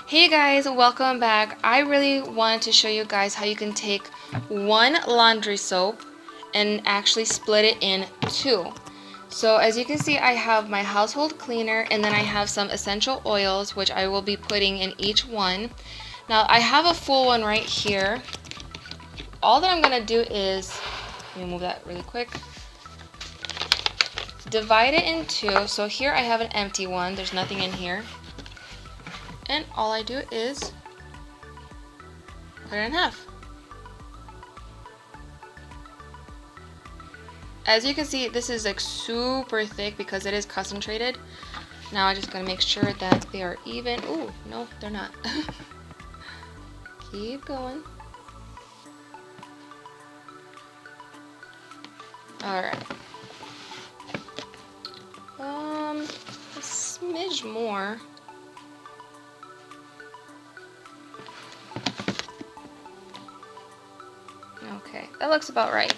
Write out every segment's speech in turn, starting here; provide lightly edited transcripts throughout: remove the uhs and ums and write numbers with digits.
Hey guys, welcome back. I really wanted to show you guys how you can take one laundry soap and actually split it in two. So as you can see, I have my household cleaner and then I have some essential oils which I will be putting in each one. Now I have a full one right here. All that I'm gonna do is, let me move that really quick. Divide it in two. So here I have an empty one, there's nothing in here. And all I do is cut it in half. As you can see, this is like super thick because it is concentrated. Now I just gotta make sure that they are even. Ooh, no, they're not. Keep going. Alright. A smidge more. Okay, that looks about right.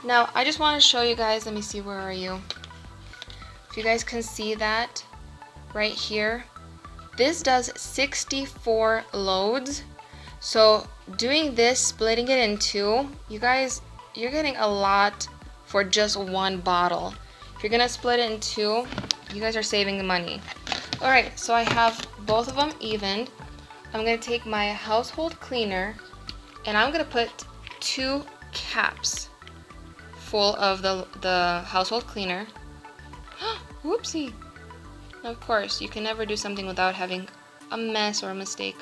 Now, I just want to show you guys, let me see, where are you? If you guys can see that right here, this does 64 loads. So doing this, splitting it in two, you guys, you're getting a lot for just one bottle. If you're gonna split it in two, you guys are saving the money. Alright, so I have both of them evened. I'm gonna take my household cleaner and I'm gonna put 2 caps full of the household cleaner. Whoopsie! Of course, you can never do something without having a mess or a mistake.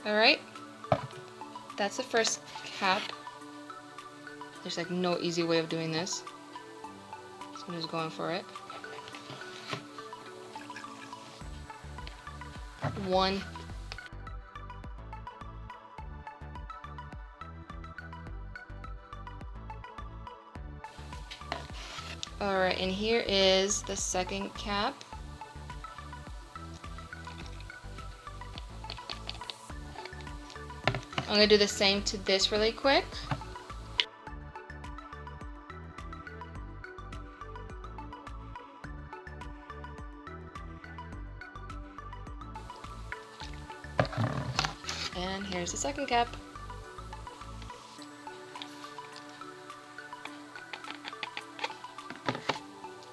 Alright, that's the first cap. There's like no easy way of doing this, so I'm just going for it. 1. Alright, and here is the second cap. I'm going to do the same to this really quick. And here's the second cap.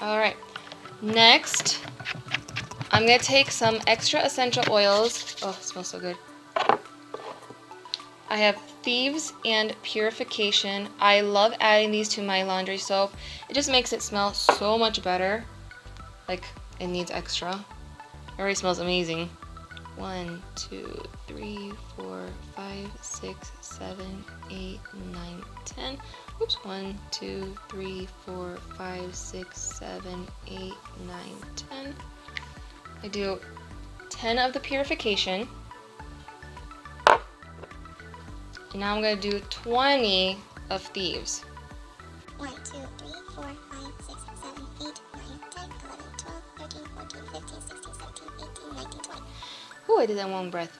Alright, next I'm going to take some extra essential oils. Oh, it smells so good. I have Thieves and Purification. I love adding these to my laundry soap. It just makes it smell so much better. Like, it needs extra. It already smells amazing. 1, 2, 3, 4, 5, 6, 7, 8, 9, 10. Oops. 1, 2, 3, 4, 5, 6, 7, 8, 9, 10. I do 10 of the Purification. And now I'm going to do 20 of Thieves. 1, 2, 3, 4, 5, 6, 7, 8, 9, 10, 11, 12, 13, 14, 15, 16, 17, 18, 19, 20. Ooh, I did that in one breath.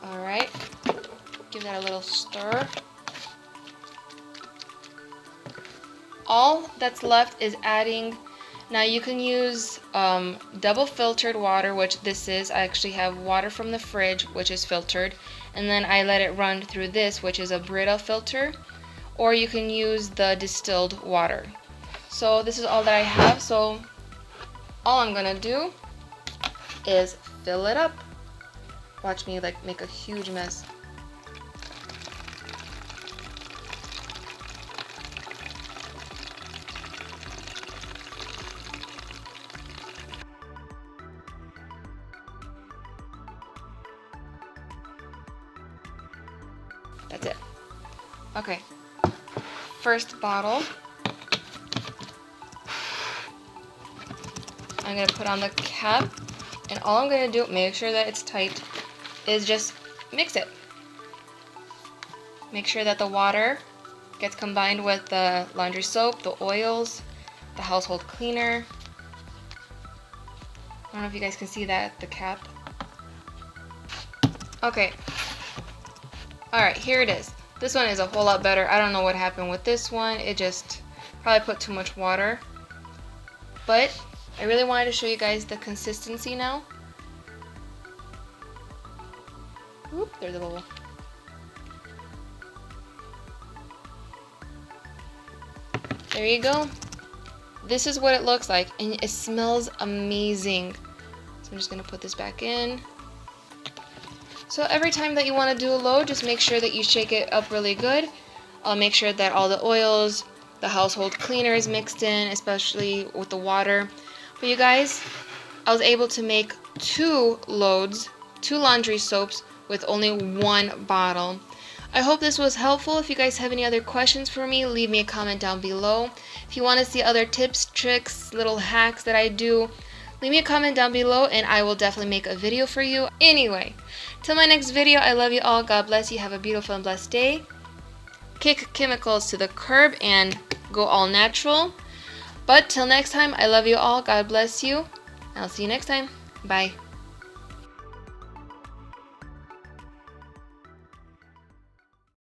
Alright, give that a little stir. All that's left is adding, now you can use double filtered water, which this is. I actually have water from the fridge, which is filtered, and then I let it run through this, which is a Brita filter, or you can use the distilled water. So this is all that I have, so all I'm gonna do is fill it up. Watch me like make a huge mess. That's it. Okay, first bottle. I'm going to put on the cap, and all I'm going to do, make sure that it's tight, is just mix it. Make sure that the water gets combined with the laundry soap, the oils, the household cleaner. I don't know if you guys can see that, the cap. Okay. Alright, here it is. This one is a whole lot better. I don't know what happened with this one. It just probably put too much water. But I really wanted to show you guys the consistency now. Oop, there's a bubble. There you go. This is what it looks like, and it smells amazing. So I'm just gonna put this back in. So every time that you want to do a load, just make sure that you shake it up really good. I'll make sure that all the oils, the household cleaner is mixed in, especially with the water. But you guys, I was able to make 2 loads, 2 laundry soaps with only 1 bottle. I hope this was helpful. If you guys have any other questions for me, leave me a comment down below. If you want to see other tips, tricks, little hacks that I do, leave me a comment down below and I will definitely make a video for you. Anyway, till my next video, I love you all. God bless you. Have a beautiful and blessed day. Kick chemicals to the curb and go all natural. But till next time, I love you all. God bless you. I'll see you next time. Bye.